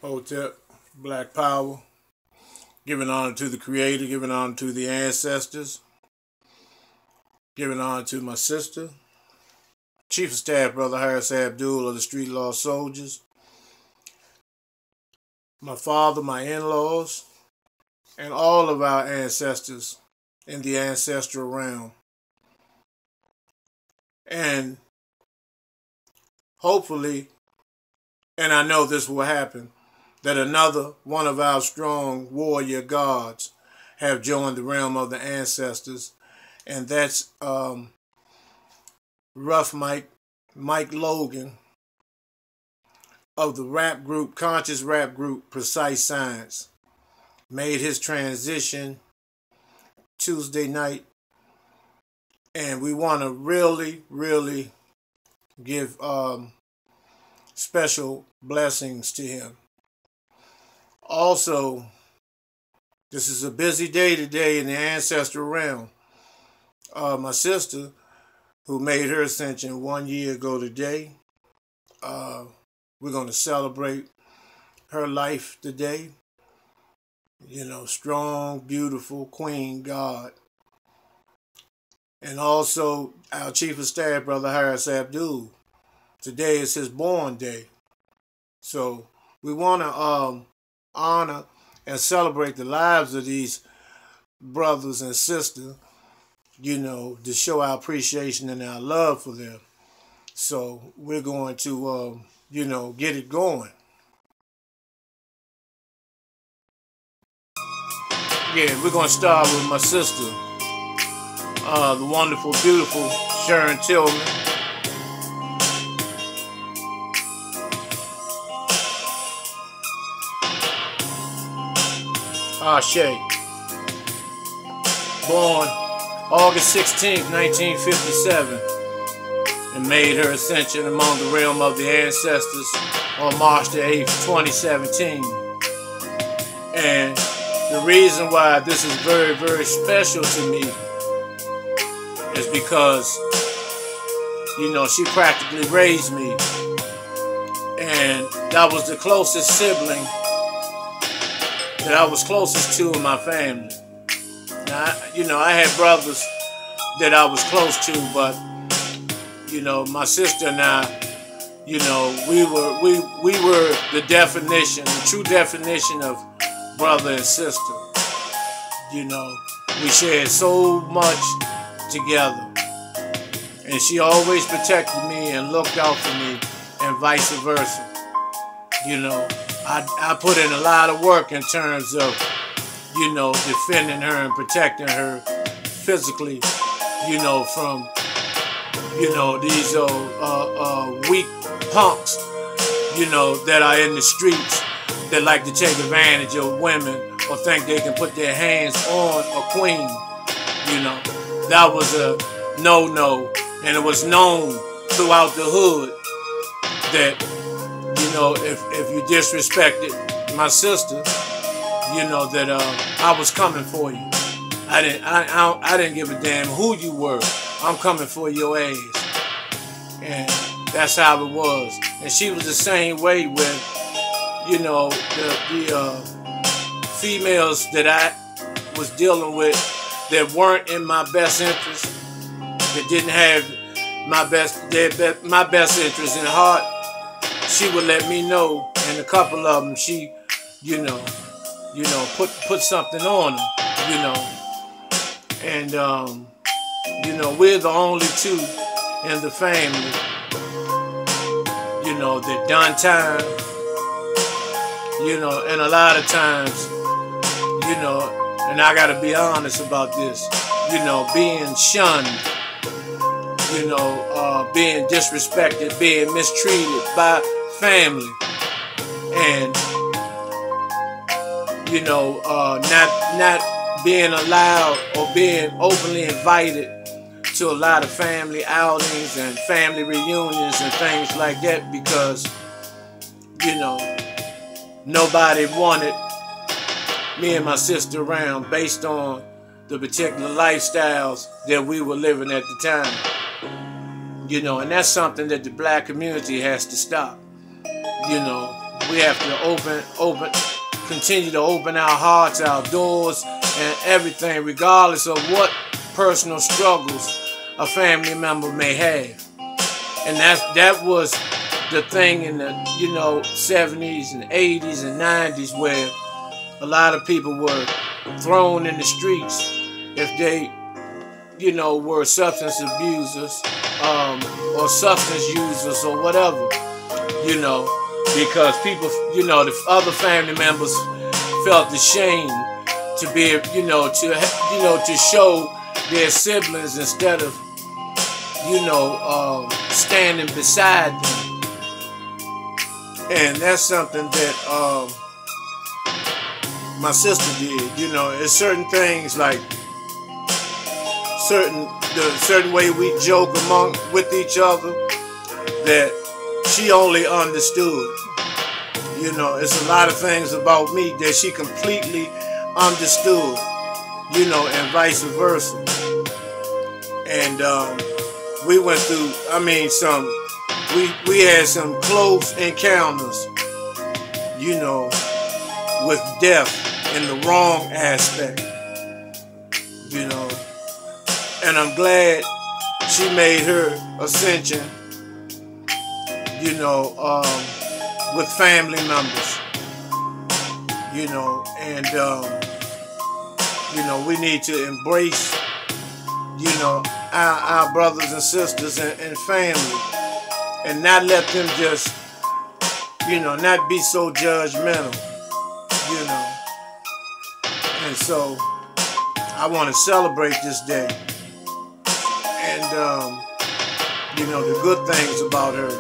Hotep, Black Power, giving honor to the Creator, giving honor to the ancestors, giving honor to my sister, Chief of Staff Brother Harris Abdul of the Street Law Soldiers, my father, my in-laws, and all of our ancestors in the ancestral realm. And hopefully, and I know this will happen, that another one of our strong warrior gods have joined the realm of the ancestors, and that's Rough Mike Logan of the rap group, conscious rap group, Precise Science. Made his transition Tuesday night, and we want to really give special blessings to him. Also, this is a busy day today in the ancestral realm. My sister, who made her ascension 1 year ago today, we're going to celebrate her life today. You know, strong, beautiful Queen God. And also our Chief of Staff, Brother Harris Abdul. Today is his born day. So we want to honor and celebrate the lives of these brothers and sisters, you know, to show our appreciation and our love for them. So we're going to, you know, get it going. Yeah, we're going to start with my sister, the wonderful, beautiful Sharon Tillman. Ashe. Born August 16th, 1957, and made her ascension among the realm of the ancestors on March the 8th, 2017. And the reason why this is very special to me is because, you know, she practically raised me, and that was the closest sibling that I was closest to in my family. Now, you know, I had brothers that I was close to, but, you know, my sister and I, you know, we were the definition, the true definition of brother and sister. You know, we shared so much together, and she always protected me and looked out for me, and vice versa. You know, I put in a lot of work in terms of, you know, defending her and protecting her physically, you know, from, you know, these weak punks, you know, that are in the streets that like to take advantage of women or think they can put their hands on a queen. You know, that was a no-no, and it was known throughout the hood that, you know, if you disrespected my sister, you know, that I was coming for you. I didn't give a damn who you were. I'm coming for your ass. And that's how it was. And she was the same way with, you know, the females that I was dealing with that weren't in my best interest, that didn't have my best interest in heart. She would let me know, and a couple of them, she, you know, put something on them, you know. And you know, we're the only two in the family, you know, that done time. You know, and a lot of times, you know, and I gotta be honest about this, you know, being shunned, you know, being disrespected, being mistreated by family, and, you know, not being allowed or being openly invited to a lot of family outings and family reunions and things like that because, you know, nobody wanted me and my sister around based on the particular lifestyles that we were living at the time. You know, and that's something that the black community has to stop. You know, we have to continue to open our hearts, our doors, and everything, regardless of what personal struggles a family member may have. And that was the thing in the 70s and 80s and 90s, where a lot of people were thrown in the streets if they were substance abusers or substance users or whatever, because people, the other family members felt ashamed to be, to show their siblings instead of, standing beside them. And that's something that my sister did. It's certain things like certain way we joke with each other that she only understood. It's a lot of things about me that she completely understood, and vice versa. And we went through, we had some close encounters, with death in the wrong aspect, and I'm glad she made her ascension, with family members, and we need to embrace, our brothers and sisters and family, and not let them just, not be so judgmental, and so I want to celebrate this day, and the good things about her,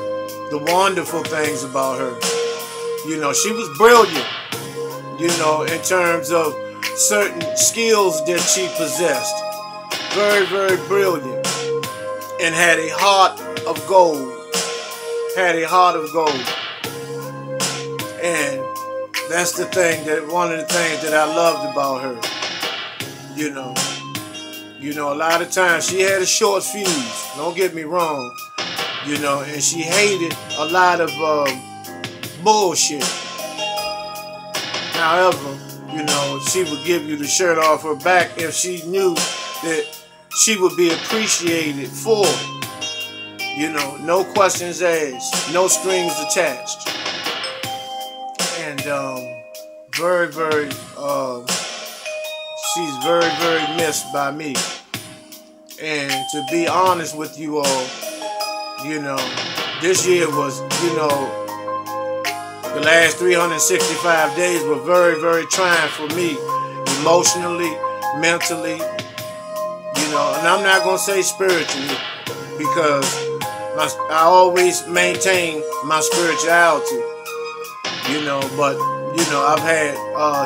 the wonderful things about her. She was brilliant, in terms of certain skills that she possessed. Very, very brilliant, and had a heart of gold. And that's the thing, one of the things that I loved about her. A lot of times she had a short fuse, don't get me wrong, and she hated a lot of bullshit. However, she would give you the shirt off her back if she knew that she would be appreciated for it. No questions asked, no strings attached. And very, very, she's very, very missed by me. And to be honest with you all, this year was, the last 365 days were very, very trying for me, emotionally, mentally, and I'm not going to say spiritually, because I always maintain my spirituality, but, I've had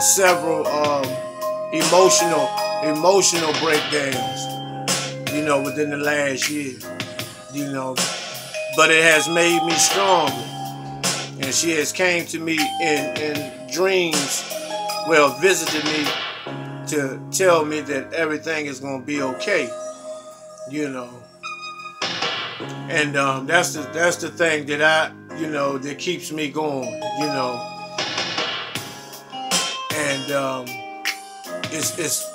several emotional breakdowns, within the last year, but it has made me stronger. And she has came to me in dreams, visited me to tell me that everything is going to be okay, And that's the thing that that keeps me going, And it's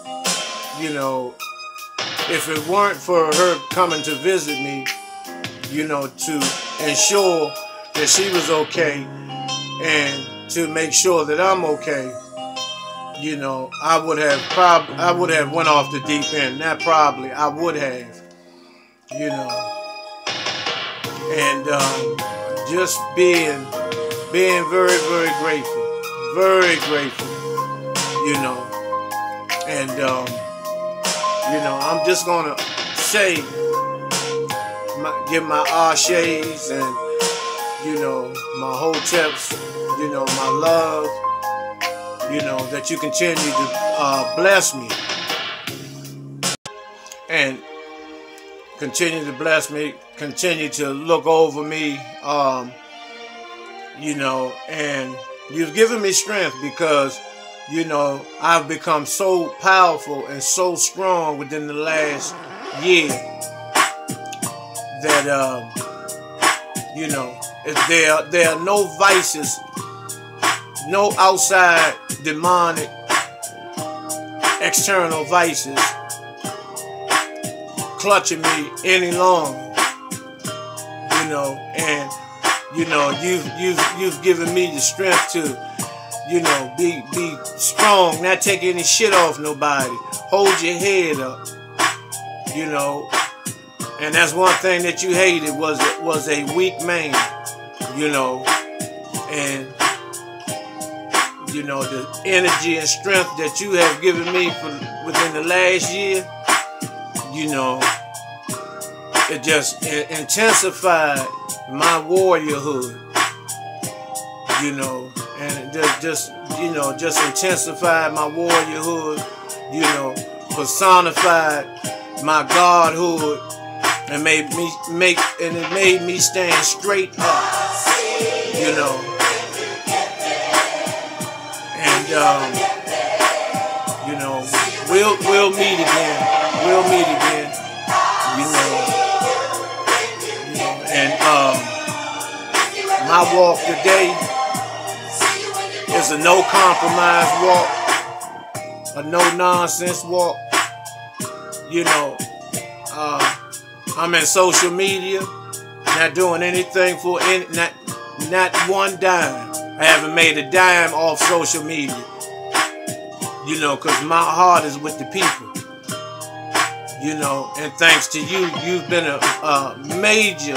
if it weren't for her coming to visit me, to ensure that she was okay and to make sure that I'm okay, I would have went off the deep end. Not probably, I would have, and just being very, very grateful, and I'm just gonna say, give my ashes and my hoteps, my love, that you continue to bless me and continue to bless me, continue to look over me, and you've given me strength because, I've become so powerful and so strong within the last year that, there are no vices no outside demonic external vices clutching me any longer. You know, and you know, you've given me the strength to, you know, be strong, not take any shit off nobody. Hold your head up. You know, and that's one thing that you hated was a weak man. You know, and you know, the energy and strength that you have given me within the last year, you know, it just intensified my warriorhood, you know, and it just you know, just intensified my warriorhood, you know, personified my godhood, and it made me stand straight up, you know, and you know, we'll meet again, you know, and my walk today is a no compromise walk, a no nonsense walk. You know, I'm in social media, not doing anything for not one dime. I haven't made a dime off social media. You know, because my heart is with the people. You know, and thanks to you, you've been a major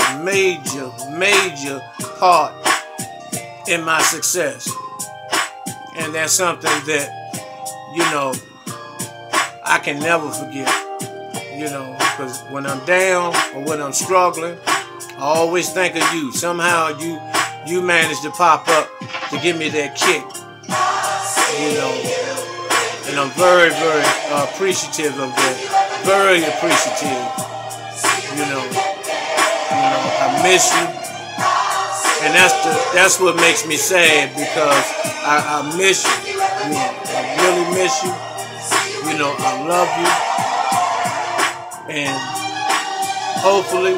part in my success. And that's something that, you know, I can never forget. You know, because when I'm down or when I'm struggling, I always think of you. Somehow you managed to pop up to give me that kick. You know, and I'm very appreciative of that. Very appreciative. You know, I miss you, and that's what makes me sad, because I miss you. You know, I really miss you. You know, I love you, and hopefully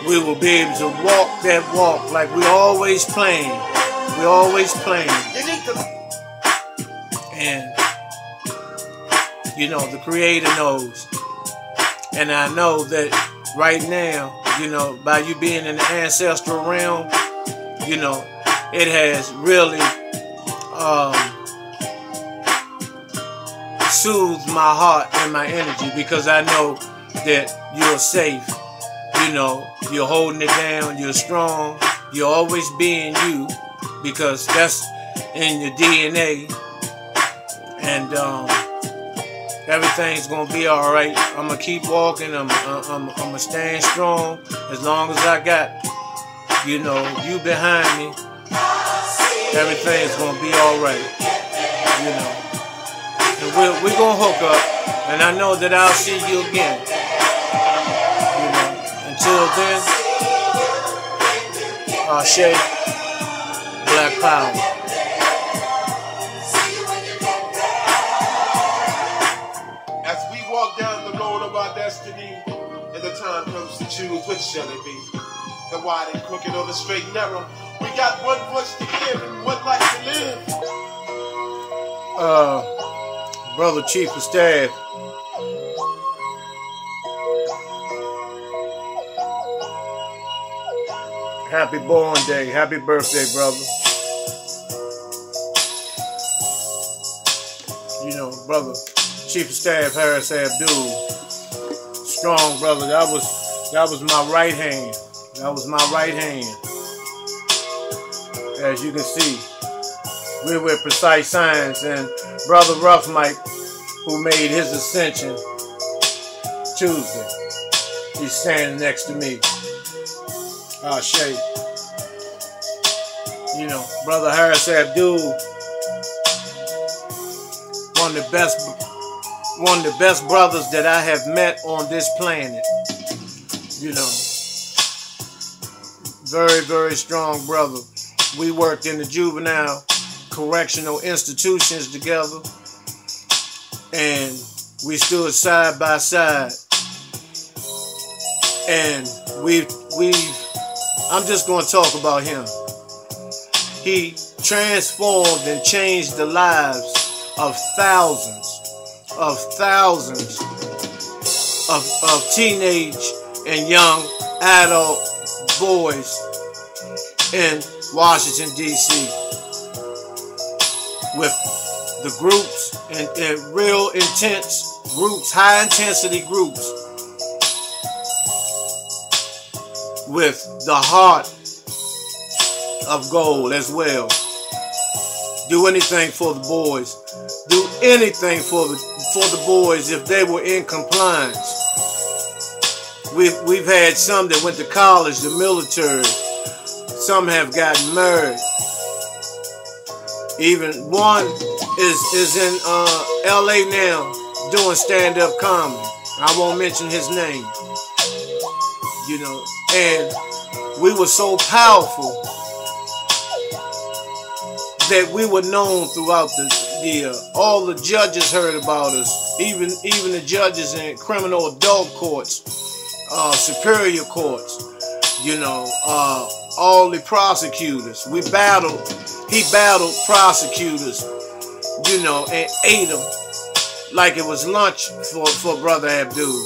we will be able to walk that walk like we always planned. We always planned. And you know, the Creator knows. And I know that right now, you know, by you being in the ancestral realm, you know, it has really soothed my heart and my energy, because I know that you're safe. You know, you're holding it down, you're strong, you're always being you, because that's in your DNA. And everything's gonna be all right. I'm gonna keep walking. I'm gonna stand strong as long as I got, you know, you behind me. Everything's gonna be all right. You know, and we're gonna hook up, and I know that I'll see you again. You know, until then, Ashe, Black Power. Destiny, and the time comes to choose, which shall it be? The wide and crooked or the straight and narrow? We got one voice to give and one life to live. Brother Chief of Staff, happy born day, happy birthday, brother. You know, brother Chief of Staff Harris Abdul. Strong, brother. That was my right hand. That was my right hand. As you can see, we're with Precise Science, and Brother Rough Mike, who made his ascension Tuesday. He's standing next to me. Ashe. You know, Brother Harris Abdul, one of the best brothers that I have met on this planet. You know, very strong brother. We worked in the juvenile correctional institutions together, and we stood side by side. And I'm just going to talk about him. He transformed and changed the lives of thousands of teenage and young adult boys in Washington, D.C. with the groups and real intense groups, high intensity groups with the heart of gold as well. Do anything for the boys. Do anything for the boys if they were in compliance. We've had some that went to college, the military. Some have gotten married. Even one is in LA now doing stand-up comedy. I won't mention his name. You know, and we were so powerful that we were known throughout all the judges heard about us, even the judges in criminal adult courts, superior courts, you know, all the prosecutors. He battled prosecutors, you know, and ate them like it was lunch for Brother Abdul.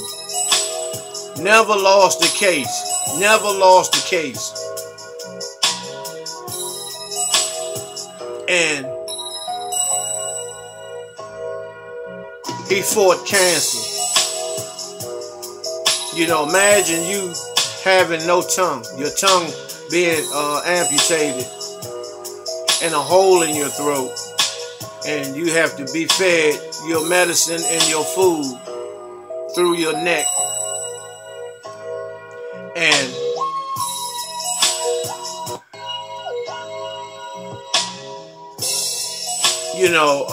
Never lost a case. Never lost a case. And he fought cancer. You know, imagine you having no tongue, your tongue being amputated, and a hole in your throat, and you have to be fed your medicine and your food through your neck. And you know,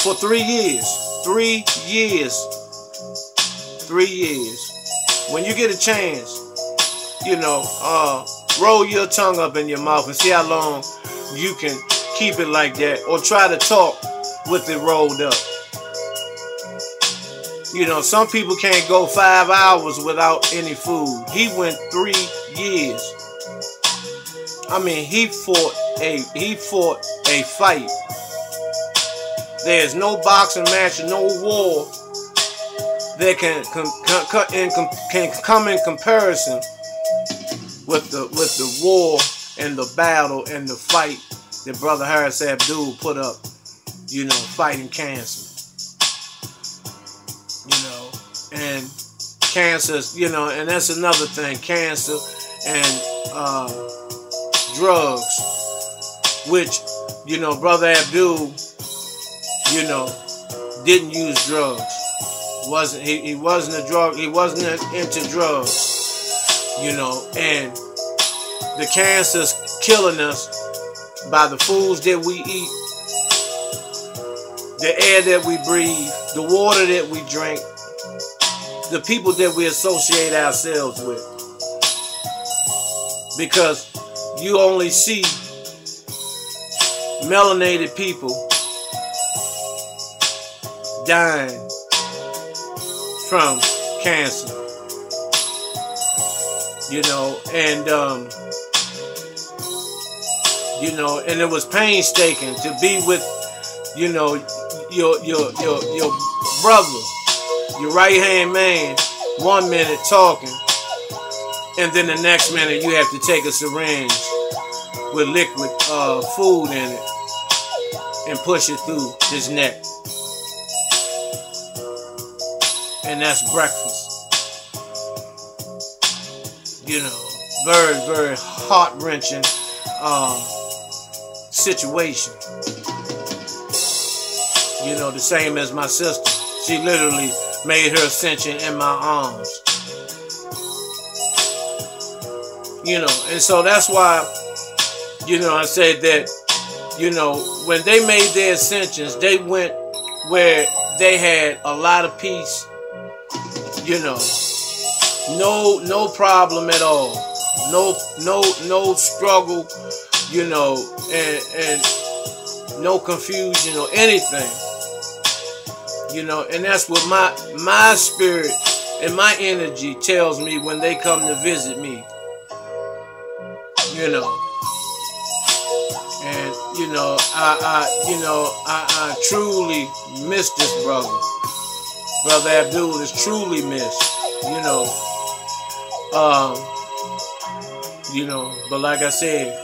for 3 years, when you get a chance, you know, roll your tongue up in your mouth and see how long you can keep it like that, or try to talk with it rolled up. You know, some people can't go 5 hours without any food. He went 3 years. I mean, he fought a fight. There's no boxing match, no war that can come in comparison with the war and the battle and the fight that Brother Harris Abdul put up, you know, fighting cancer. You know, and cancer, you know, and that's another thing, cancer and drugs, which, you know, Brother Abdul, you know, didn't use drugs. He wasn't into drugs, you know, and the cancer's killing us by the foods that we eat, the air that we breathe, the water that we drink, the people that we associate ourselves with. Because you only see melanated people dying from cancer, you know, and you know, and it was painstaking to be with, you know, your brother, your right hand man, 1 minute talking, and then the next minute you have to take a syringe with liquid food in it and push it through his neck. And that's breakfast. You know, very, very heart-wrenching situation. You know, the same as my sister. She literally made her ascension in my arms. You know, and so that's why, you know, I said that, you know, when they made their ascensions, they went where they had a lot of peace. You know, no problem at all, no struggle, you know, and no confusion or anything, you know, and that's what my spirit and my energy tells me when they come to visit me, you know, And I truly miss this brother. Brother Abdul is truly missed. But like I said,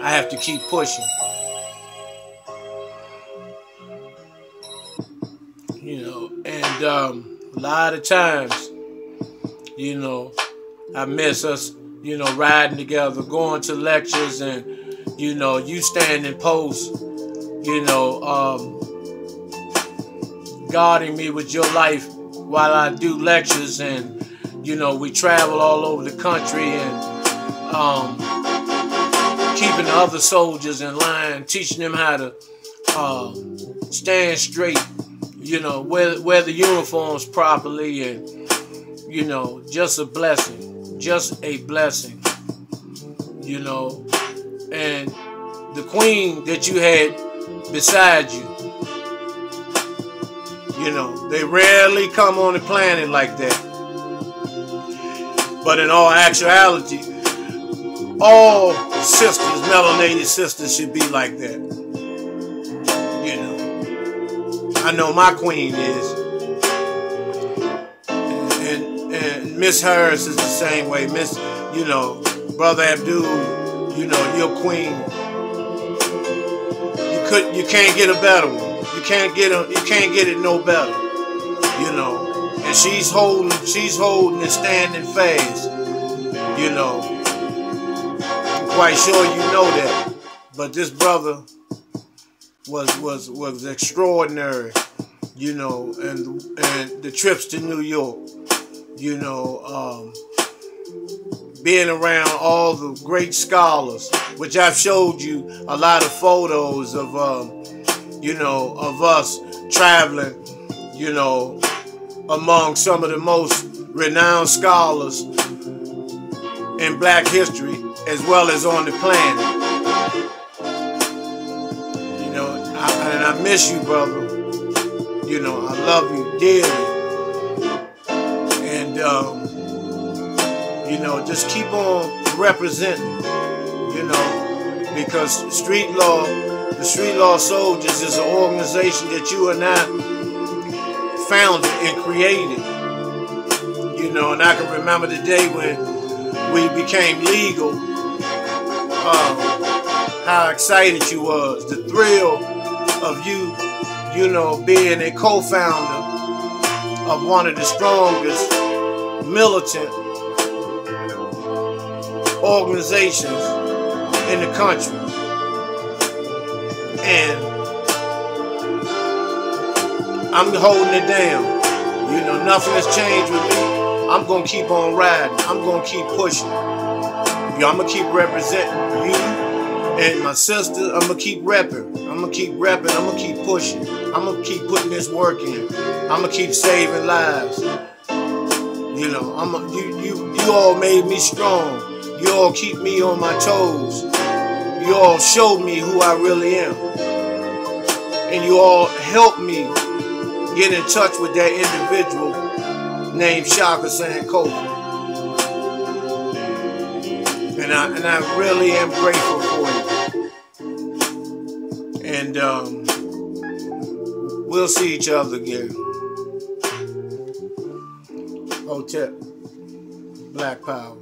I have to keep pushing. And a lot of times, I miss us, riding together, going to lectures, and you standing post, guarding me with your life while I do lectures, and we travel all over the country, and keeping the other soldiers in line, teaching them how to stand straight, wear the uniforms properly, and just a blessing. And the queen that you had beside you, they rarely come on the planet like that. But in all actuality, all sisters, melanated sisters, should be like that. I know my queen is. And Miss Harris is the same way. Brother Abdul, your queen. You can't get a better one. You can't get it no better. And she's holding and standing fast. I'm quite sure you know that. But this brother was extraordinary. And the trips to New York. Being around all the great scholars, which I've showed you a lot of photos of, of us traveling, among some of the most renowned scholars in black history, as well as on the planet. And I miss you, brother. I love you dearly. And, just keep on representing, because the Street Law Soldiers is an organization that you and I founded and created. And I can remember the day when we became legal, how excited you was, the thrill of you, being a co-founder of one of the strongest militant organizations in the country. And I'm holding it down. Nothing has changed with me. I'm going to keep on riding. I'm going to keep pushing. I'm going to keep representing you and my sister. I'm going to keep repping. I'm going to keep repping. I'm going to keep pushing. I'm going to keep putting this work in. I'm going to keep saving lives. You all made me strong. You all keep me on my toes. You all showed me who I really am. And you all helped me get in touch with that individual named Shaka Sankofa. And I really am grateful for you. And we'll see each other again. Hotep. Black Power.